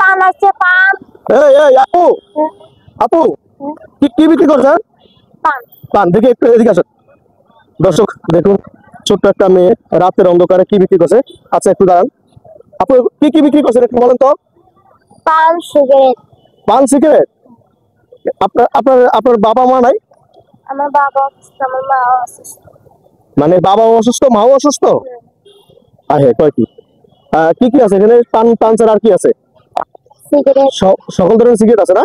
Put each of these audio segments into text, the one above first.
পান আছে পান। এই আপু, আপু কি কি বিক্রি করছেন? পান। পান দেখি একটু এদিকে আসেন। দর্শক দেখুন, ছোট্ট একটা মেয়ে রাতের অন্ধকারে কি বিক্রি করছে। আচ্ছা একটু দাঁড়ান। আপু কি কি বিক্রি করছেন একটু বলেন তো? পান সিগারেট। পান সিগারেট। আপনার আপনার আপনার বাবা মা নাই? আমার বাবা অসুস্থ, আমার মা অসুস্থ। মানে বাবাও অসুস্থ, মাও অসুস্থ? আহে কয় কি কি কি আছে এখানে? পান পান ছাড়া আর কি আছে? সিগারেট। সকল ধরনের সিগারেট আছে না?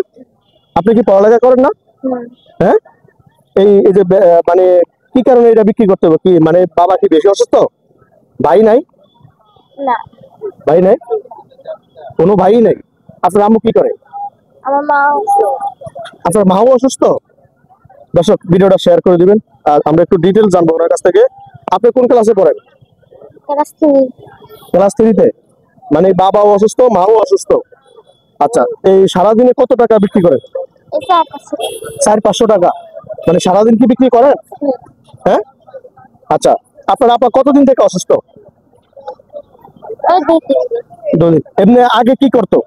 আপনি কি পড়ালেখা করেন না? হ্যাঁ, এই এই যে মানে কি কারণে এটা বিক্রি করতে হবে? কি মানে বাবা কি বেশি অসুস্থ? ভাই নাই? না। ভাই নাই? কোনো ভাই নাই? আপনার আম্মু কি করে? আমার মা অসুস্থ। আপনার মাও অসুস্থ? দর্শক ভিডিওটা শেয়ার করে দিবেন আর আমরা একটু ডিটেইলস জানবো ওনার কাছ থেকে। আপনি কোন ক্লাসে পড়েন? ক্লাস 3। ক্লাস 3-তে। মানে বাবাও অসুস্থ, মাও অসুস্থ। আচ্ছা, এই সারাদিনে কত টাকা বিক্রি করেন? এটা আছে। 400-500 টাকা। মানে সারাদিন কি বিক্রি করেন? হ্যাঁ। আচ্ছা, আপনার আপা কতদিন থেকে অসুস্থ? ওই 2-3 দিন। 2 দিন। এমনি আগে কি করতো?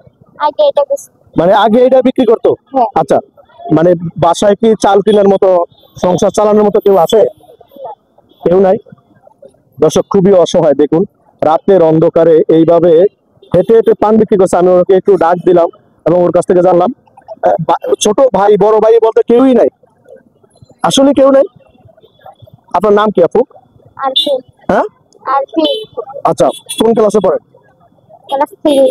আগে এটা বেশি। মানে আগে এটা বিক্রি করতো? হ্যাঁ। আচ্ছা, মানে বাসায় কি চাল কেনার মতো, সংসার চালানোর মতো কেউ আছে? কেউ নাই। দর্শক খুবই অসহায় দেখুন, রাতের অন্ধকারে এইভাবে হেঁটে হেঁটে পান বিক্রি করছে। আমি ওকে একটু ডাক দিলাম এবং ওর কাছ থেকে জানলাম ছোট ভাই বড় ভাই বলতে কেউই নাই, আসলে কেউ নাই। আপনার নাম কি আপু? আরফি। হ্যাঁ। আরফি। আচ্ছা, কোন ক্লাসে পড়েন? ক্লাস 3।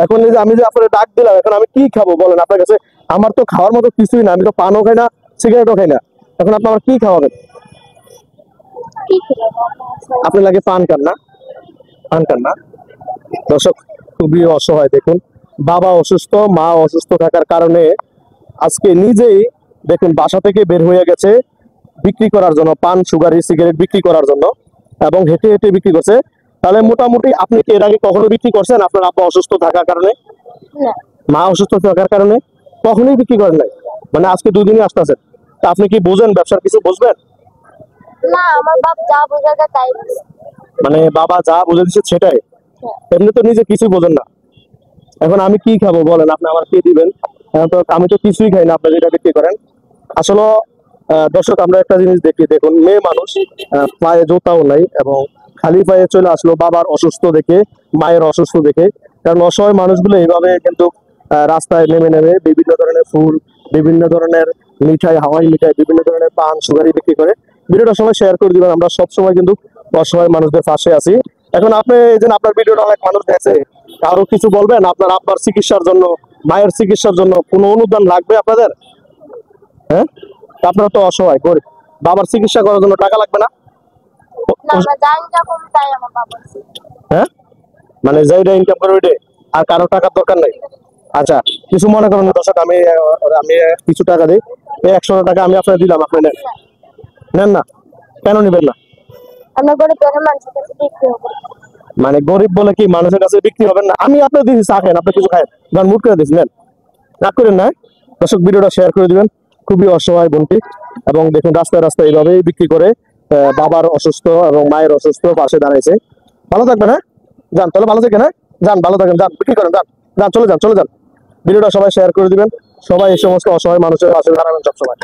এখন এই যে আমি যে আপনার ডাক দিলাম, এখন আমি কি খাবো বলেন? আপনার কাছে আমার তো খাওয়ার মতো কিছুই না, আমি তো পানও খাই না, সিগারেটও খাই না। এখন আপনি আমার কি খাওয়াবেন? কি করে? আপনি লাগে পান খান না? পান খান না? দর্শক খুবই অসহায় দেখুন, বাবা অসুস্থ, মা অসুস্থ থাকার কারণে আজকে নিজেই দেখুন বাসা থেকে বের হয়ে গেছে বিক্রি করার জন্য, পান সুগারি সিগারেট বিক্রি করার জন্য, এবং হেঁটে হেঁটে বিক্রি করছে। তাহলে মোটামুটি আপনি কি এর আগে কখনো বিক্রি করছেন আপনার আব্বা অসুস্থ থাকার কারণে, না। মা অসুস্থ থাকার কারণে? কখনোই বিক্রি করেন নাই, মানে আজকে 2 দিনই আসতেছেন। তা আপনি কি বোঝেন, ব্যবসার কিছু বুঝবেন? না, আমার বাপ যা বোঝাটা তাই বলছে। মানে বাবা যা বুঝে দিচ্ছে সেটাই? এমনি তো নিজে কিছুই বোঝেন না। এখন আমি কি খাবো বলেন? আপনি আমার কি দিবেন? এখন তো আমি তো কিছুই খাই না, আপনি যেটা বিক্রি করেন। আসলে দর্শক আমরা একটা জিনিস দেখি, দেখুন মেয়ে মানুষ, পায়ে জুতাও নাই এবং খালি পায়ে চলে আসলো বাবার অসুস্থ দেখে, মায়ের অসুস্থ দেখে। কারণ অসহায় মানুষগুলো এইভাবে কিন্তু রাস্তায় নেমে নেমে বিভিন্ন ধরনের ফুল, বিভিন্ন ধরনের মিঠাই, হাওয়াই মিঠাই, বিভিন্ন ধরনের পান সুগারি বিক্রি করে। ভিডিওটা সবাই শেয়ার করে দিবেন, আমরা সবসময় কিন্তু অসহায় মানুষদের পাশে আছি। এখন আপনি এই যে আপনার ভিডিওটা অনেক মানুষ দেখছে, আরো কিছু বলবেন? আপনার আব্বার চিকিৎসার জন্য, মায়ের চিকিৎসার জন্য কোনো অনুদান লাগবে আপনাদের? হ্যাঁ, আপনারা তো অসহায় গরিব, বাবার চিকিৎসা করার জন্য টাকা লাগবে না? না, আমরা জানি যখন তাই আমার বাবা বলছে। হ্যাঁ, মানে যেটা ইনকাম করে ওইটাই, আর কারো টাকার দরকার নাই। আচ্ছা, কিছু মনে করেন না দর্শক, আমি আমি কিছু টাকা দিই, এই 100 টাকা আমি আপনাকে দিলাম, আপনি নেন। নেন না? কেন নিবেন না? আমরা গরিব ঘরের মানুষের কাছে বিক্রি হবে। মানে গরিব বলে কি মানুষের কাছে বিক্রি হবেন না? আমি আপনার দিয়েছি চা খান, আপনি কিছু খায় গান মুট করে দিয়েছিলেন, রাগ করেন না। দর্শক ভিডিওটা শেয়ার করে দিবেন, খুবই অসহায় বোনটি। এবং দেখুন রাস্তায় রাস্তায় এইভাবেই বিক্রি করে বাবার অসুস্থ এবং মায়ের অসুস্থ পাশে দাঁড়াইছে। ভালো থাকবেন, হ্যাঁ যান তাহলে, ভালো থাকেন, হ্যাঁ যান, ভালো থাকেন, যান বিক্রি করেন, যান যান, চলে যান চলে যান। ভিডিওটা সবাই শেয়ার করে দিবেন, সবাই এই সমস্ত অসহায় মানুষের পাশে দাঁড়াবেন সবসময়।